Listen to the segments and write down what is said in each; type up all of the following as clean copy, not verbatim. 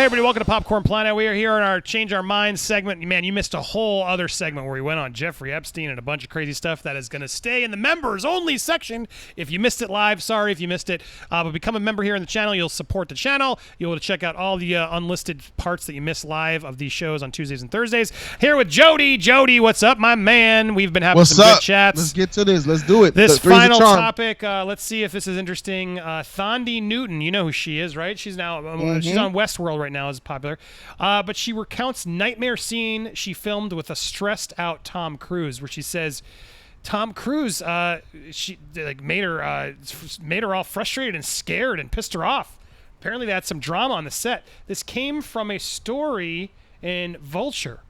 Hey everybody, welcome to Popcorn Planet. We are here in our Change Our Minds segment. Man, you missed a whole other segment where we went on Jeffrey Epstein and a bunch of crazy stuff that is going to stay in the members only section. If you missed it live, sorry if you missed it. But become a member here in the channel. You'll support the channel. You'll be able to check out all the unlisted parts that you missed live of these shows on Tuesdays and Thursdays. Here with Jody. Jody, what's up, my man? We've been having some good chats. Let's get to this. Let's do it. This final topic, let's see if this is interesting. Thondi Newton, you know who she is, right? She's now she's on Westworld right now, is popular. But she recounts nightmare scene she filmed with a stressed out Tom Cruise, where she says Tom Cruise she like made her all frustrated and scared and pissed her off. Apparently they had some drama on the set. This came from a story in Vulture.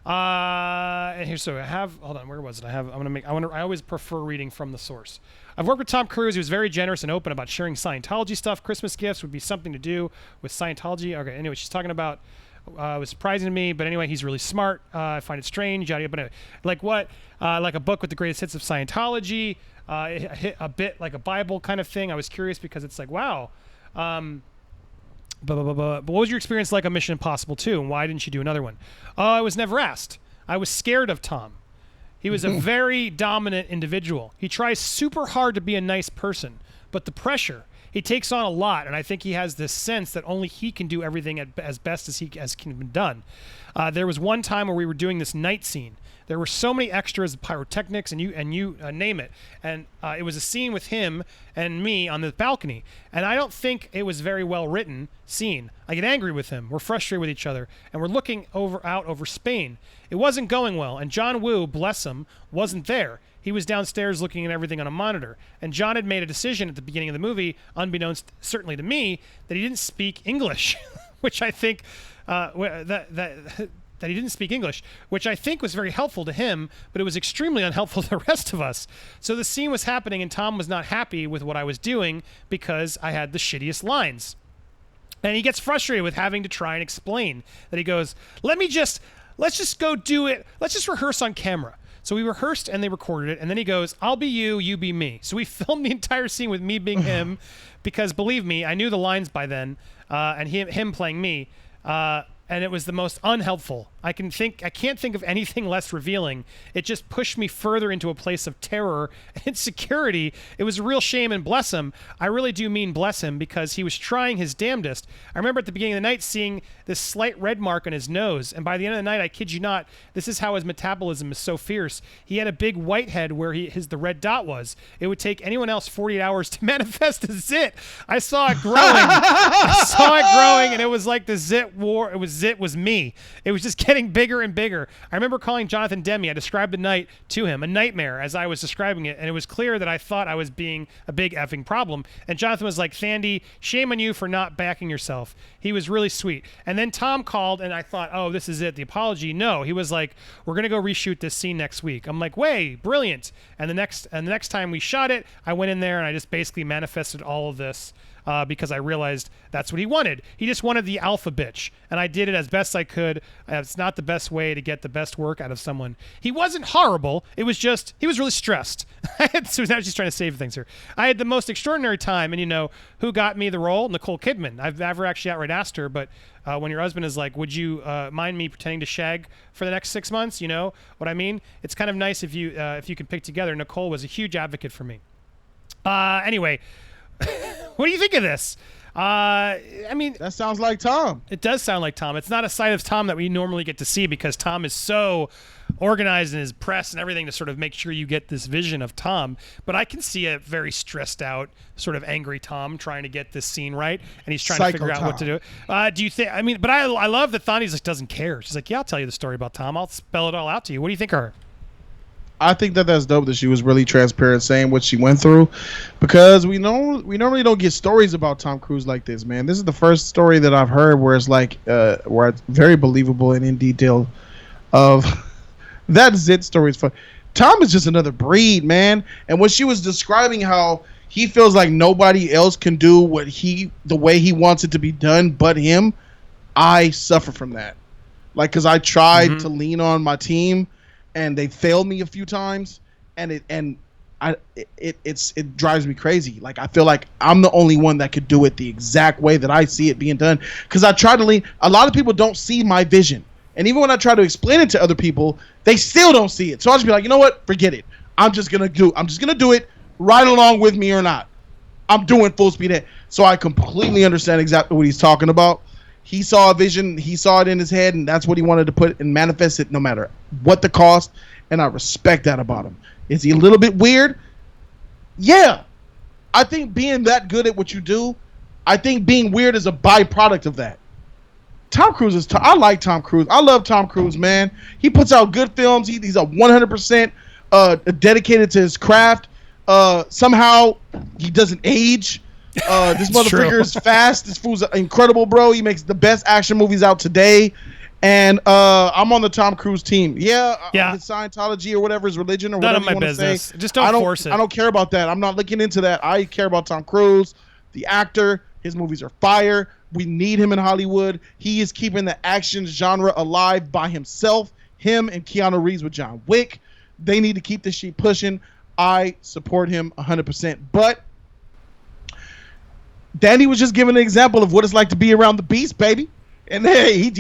And here, so I have, hold on, where was it? I always prefer reading from the source. I've worked with Tom Cruise. He was very generous and open about sharing Scientology stuff. Christmas gifts would be something to do with Scientology. Okay, anyway, she's talking about, it was surprising to me, but anyway, he's really smart. I find it strange, yada, yada, but like what? Like a book with the greatest hits of Scientology, a bit like a Bible kind of thing. I was curious because it's like, wow. But what was your experience like on Mission Impossible 2, and why didn't you do another one? I was never asked. I was scared of Tom. He was a very dominant individual. He tries super hard to be a nice person, but the pressure, he takes on a lot, and I think he has this sense that only he can do everything as best as can be done. There was one time where we were doing this night scene. There were so many extras, pyrotechnics, and you name it. And it was a scene with him and me on the balcony. And I don't think it was very well written scene. I get angry with him. We're frustrated with each other, and we're looking out over Spain. It wasn't going well, and John Woo, bless him, wasn't there. He was downstairs looking at everything on a monitor. And John had made a decision at the beginning of the movie, unbeknownst certainly to me, that he didn't speak English, which I think that he didn't speak English, which I think was very helpful to him, but it was extremely unhelpful to the rest of us. So the scene was happening, and Tom was not happy with what I was doing because I had the shittiest lines. And he gets frustrated with having to try and explain that. He goes, let's just go do it. Let's just rehearse on camera. So we rehearsed and they recorded it. And then he goes, I'll be you, you be me. So we filmed the entire scene with me being him because, believe me, I knew the lines by then, and him playing me. And it was the most unhelpful. I can't think of anything less revealing. It just pushed me further into a place of terror and insecurity. It was a real shame, and bless him. I really do mean bless him, because he was trying his damnedest. I remember at the beginning of the night seeing this slight red mark on his nose, and by the end of the night, I kid you not, this is how his metabolism is so fierce. He had a big white head where the red dot was. It would take anyone else 48 hours to manifest a zit. I saw it growing. And it was like the zit war. Zit was me. It was just getting bigger and bigger. I remember calling Jonathan Demme. I described the night to him, a nightmare, as I was describing it, and it was clear that I thought I was being a big effing problem. And Jonathan was like, Thandy, shame on you for not backing yourself. He was really sweet. And then Tom called, and I thought, oh, this is it, the apology. No, he was like, we're gonna go reshoot this scene next week. I'm like, way, brilliant. And the next time we shot it, I went in there and I just basically manifested all of this. Because I realized that's what he wanted. He just wanted the alpha bitch, and I did it as best I could. It's not the best way to get the best work out of someone. He wasn't horrible. It was just, he was really stressed. So now she's trying to save things here. I had the most extraordinary time, and you know who got me the role? Nicole Kidman. I've never actually outright asked her, but when your husband is like, would you mind me pretending to shag for the next 6 months? You know what I mean? It's kind of nice if you can pick together. Nicole was a huge advocate for me. Anyway, what do you think of this? I mean, that sounds like Tom. It does sound like Tom. It's not a side of Tom that we normally get to see, because Tom is so organized in his press and everything to sort of make sure you get this vision of Tom. But I can see a very stressed out, sort of angry Tom trying to get this scene right, and he's trying to figure out what to do. Do you think? I mean, but I love that Thondi's like doesn't care. She's like, yeah, I'll tell you the story about Tom. I'll spell it all out to you. What do you think of her? I think that's dope that she was really transparent saying what she went through, because we normally don't get stories about Tom Cruise like this, man. This is the first story that I've heard where it's like where it's very believable and in detail of that zit story is fun. Tom is just another breed, man. And when she was describing how he feels like nobody else can do the way he wants it to be done but him, I suffer from that. Like, because I tried to lean on my team, and they failed me a few times, and it drives me crazy. Like I feel like I'm the only one that could do it the exact way that I see it being done. Because I try to lean. A lot of people don't see my vision, and even when I try to explain it to other people, they still don't see it. So I'll just be like, you know what? Forget it. I'm just gonna do it right along with me or not. I'm doing full speed ahead. So I completely understand exactly what he's talking about. He saw a vision. He saw it in his head, and that's what he wanted to put and manifest it no matter what the cost. And I respect that about him. Is he a little bit weird? Yeah. I think being that good at what you do, I think being weird is a byproduct of that. Tom Cruise is... I like Tom Cruise. I love Tom Cruise, man. He puts out good films. He's a 100% dedicated to his craft. Somehow, he doesn't age. This motherfucker is fast. This fool's incredible, bro. He makes the best action movies out today. And I'm on the Tom Cruise team. Yeah. His Scientology or whatever, his religion or None whatever of my you want to business. say. Just don't force it. I don't care about that. I'm not looking into that. I care about Tom Cruise, the actor. His movies are fire. We need him in Hollywood. He is keeping the action genre alive by himself. Him and Keanu Reeves with John Wick. They need to keep this shit pushing. I support him 100%. But Danny was just giving an example of what it's like to be around the beast, baby. And hey,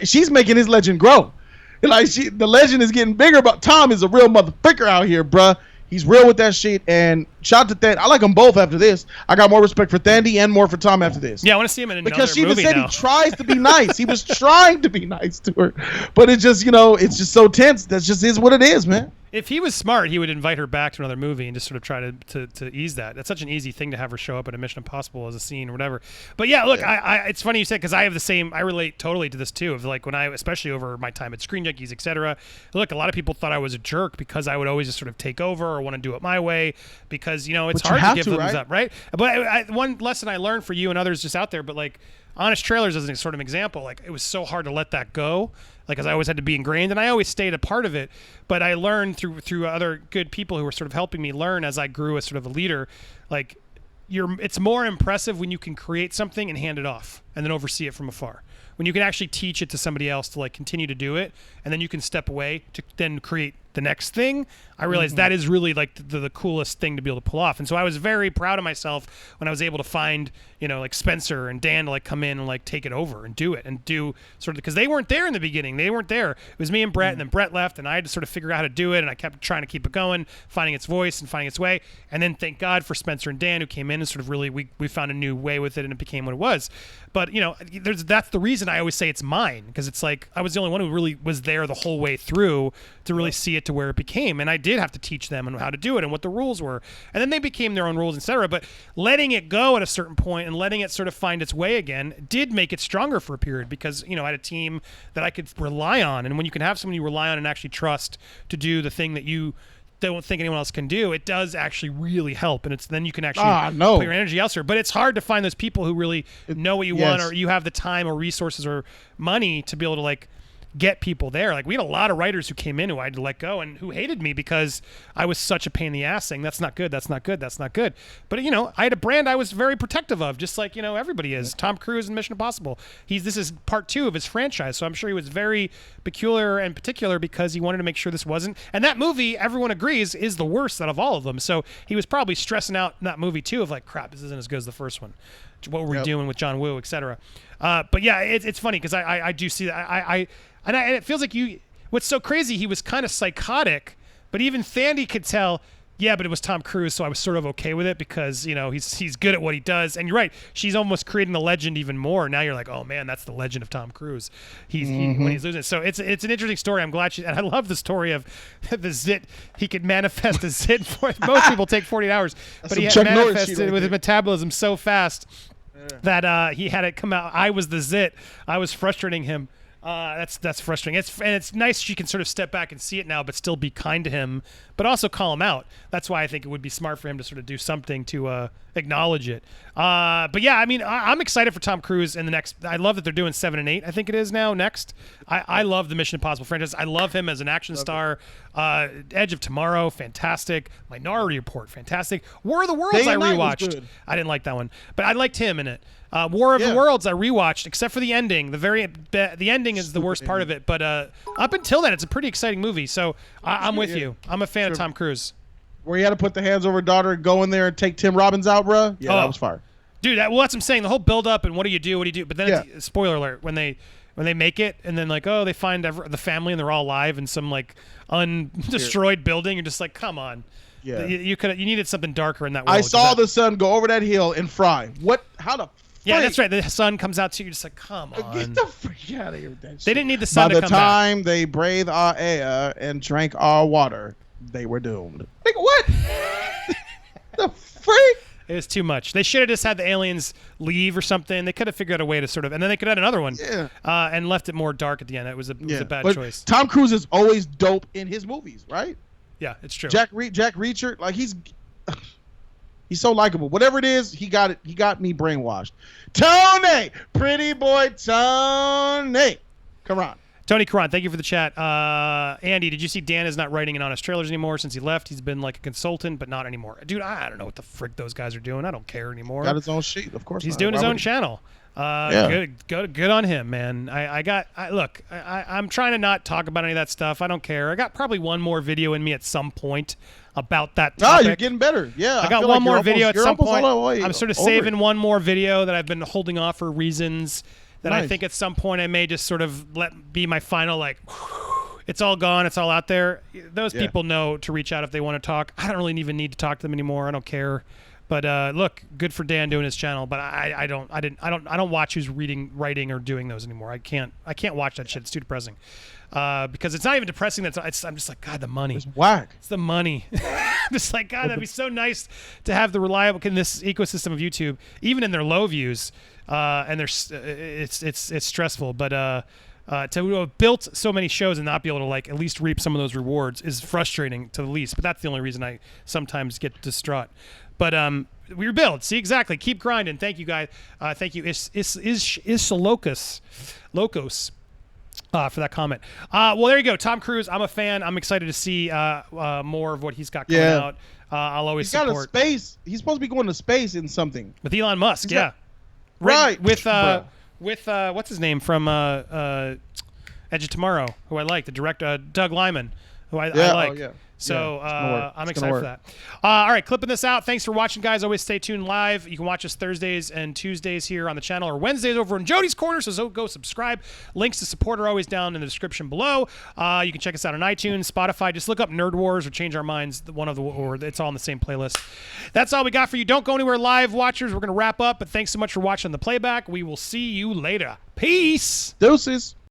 she's making his legend grow. Like the legend is getting bigger, but Tom is a real motherfucker out here, bruh. He's real with that shit. And shout to Thandi. I like them both after this. I got more respect for Thandi and more for Tom after this. Yeah, I want to see him in another movie now. Because she even said he tries to be nice. He was trying to be nice to her. But it just, it's just so tense. That just is what it is, man. If he was smart, he would invite her back to another movie and just sort of try to ease that. That's such an easy thing to have her show up in a Mission Impossible as a scene or whatever. But yeah, look, I it's funny you said, because I have the same. I relate totally to this too. Of like when I, especially over my time at Screen Junkies, etc. Look, a lot of people thought I was a jerk because I would always just sort of take over or want to do it my way because it's hard to give thumbs up, right? But one lesson I learned for you and others just out there, but like Honest Trailers as a sort of example, like it was so hard to let that go. Like, because I always had to be ingrained, and I always stayed a part of it. But I learned through other good people who were sort of helping me learn as I grew as sort of a leader. Like, it's more impressive when you can create something and hand it off, and then oversee it from afar. When you can actually teach it to somebody else to like continue to do it, and then you can step away to then create the next thing. I realized that is really like the coolest thing to be able to pull off. And so I was very proud of myself when I was able to find, like Spencer and Dan to like come in and like take it over and do it and do sort of, because they weren't there in the beginning. They weren't there. It was me and Brett, and then Brett left, and I had to sort of figure out how to do it. And I kept trying to keep it going, finding its voice and finding its way. And then thank God for Spencer and Dan who came in and sort of really, we found a new way with it, and it became what it was. But that's the reason I always say it's mine, because it's like I was the only one who really was there the whole way through to really see it to where it became. And I did have to teach them on how to do it and what the rules were. And then they became their own rules, etc. But letting it go at a certain point and letting it sort of find its way again did make it stronger for a period, because, I had a team that I could rely on. And when you can have someone you rely on and actually trust to do the thing that you don't think anyone else can do, it does actually really help. And then you can actually put your energy elsewhere. But it's hard to find those people who really know what you want, or you have the time or resources or money to be able to like get people there. Like we had a lot of writers who came in who I had to let go and who hated me because I was such a pain in the ass saying that's not good, that's not good, that's not good. But I had a brand I was very protective of, just like everybody is. Tom Cruise in Mission Impossible. This is part 2 of his franchise, so I'm sure he was very peculiar and particular because he wanted to make sure this wasn't. And that movie, everyone agrees, is the worst out of all of them. So he was probably stressing out in that movie too of like, crap, this isn't as good as the first one. What were we doing with John Woo, etc. But yeah, it's funny because I do see that and it feels like what's so crazy, he was kind of psychotic, but even Thandi could tell, yeah, but it was Tom Cruise, so I was sort of okay with it because, he's good at what he does. And you're right, she's almost creating the legend even more. Now you're like, oh man, that's the legend of Tom Cruise. When he's losing it. So it's an interesting story. I'm glad and I love the story of the zit. He could manifest a zit for most people take 48 hours, but he had manifested with his metabolism so fast that he had it come out. I was the zit. I was frustrating him. That's frustrating. It's nice she can sort of step back and see it now, but still be kind to him, but also call him out. That's why I think it would be smart for him to sort of do something to acknowledge it. But yeah, I mean, I'm excited for Tom Cruise in the next. I love that they're doing 7 and 8. I think it is now next. I love the Mission Impossible franchise. I love him as an action star. Edge of Tomorrow, fantastic. Minority Report, fantastic. War of the Worlds, I rewatched. I didn't like that one, but I liked him in it. War of the Worlds, I rewatched, except for the ending. The ending is the worst part of it, but up until then, it's a pretty exciting movie. So I'm with you. I'm a fan of Tom Cruise. Where he had to put the hands over daughter and go in there and take Tim Robbins out, bro. Yeah, that was fire. Dude, that's what I'm saying. The whole build up and what do you do? But then, it's, spoiler alert, when they make it and then like, they find the family and they're all alive in some like undestroyed building. You're just like, come on. Yeah. You needed something darker in that world. I saw the sun go over that hill and fry. What? How the? Yeah, that's right. The sun comes out too. You're just like, come on. Get the freak out of here with that shit. They didn't need the sun to come back. By the time they breathed our air and drank our water, they were doomed. Like, what? The freak? It was too much. They should have just had the aliens leave or something. They could have figured out a way to sort of, and then they could have had another one, and left it more dark at the end. It was a bad choice. Tom Cruise is always dope in his movies, right? Yeah, it's true. Jack Reacher, like he's so likable. Whatever it is, he got it. He got me brainwashed. Tony, pretty boy, Tony, come on. Tony Karan, thank you for the chat. Andy, did you see Dan is not writing in Honest Trailers anymore since he left? He's been like a consultant, but not anymore. Dude, I don't know what the frick those guys are doing. I don't care anymore. Got his own sheet, of course. He's doing his own channel. Good on him, man. I'm trying to not talk about any of that stuff. I don't care. I got probably one more video in me at some point about that topic. You're getting better. Yeah, I got one more video at some point. I'm sort of saving one more video that I've been holding off for reasons that I think at some point I may just sort of let be my final, like, it's all gone, it's all out there. Those people know to reach out if they want to talk. I don't really even need to talk to them anymore. I don't care. But look, good for Dan doing his channel. But I don't watch who's writing or doing those anymore. I can't watch that shit. It's too depressing. Because it's not even depressing. I'm just like, God, the money. It's whack. It's the money. I'm just like, God, that'd be so nice to have the reliable in this ecosystem of YouTube, even in their low views. And it's stressful. But to have built so many shows and not be able to like at least reap some of those rewards is frustrating to the least. But that's the only reason I sometimes get distraught. But we rebuild. See, exactly. Keep grinding. Thank you, guys. Thank you, Locos, for that comment. Well, there you go. Tom Cruise. I'm a fan. I'm excited to see more of what he's got coming out. I'll always support. He's got a space. He's supposed to be going to space in something with Elon Musk. Right. With what's his name from Edge of Tomorrow, who I like, the director Doug Liman, who I like. Oh, yeah. So I'm excited for that. All right, clipping this out. Thanks for watching, guys. Always stay tuned live. You can watch us Thursdays and Tuesdays here on the channel, or Wednesdays over in Jody's Corner, so go subscribe. Links to support are always down in the description below. You can check us out on iTunes, Spotify. Just look up Nerd Wars or Change Our Minds, or it's all in the same playlist. That's all we got for you. Don't go anywhere, live watchers. We're going to wrap up, but thanks so much for watching the playback. We will see you later. Peace. Deuces.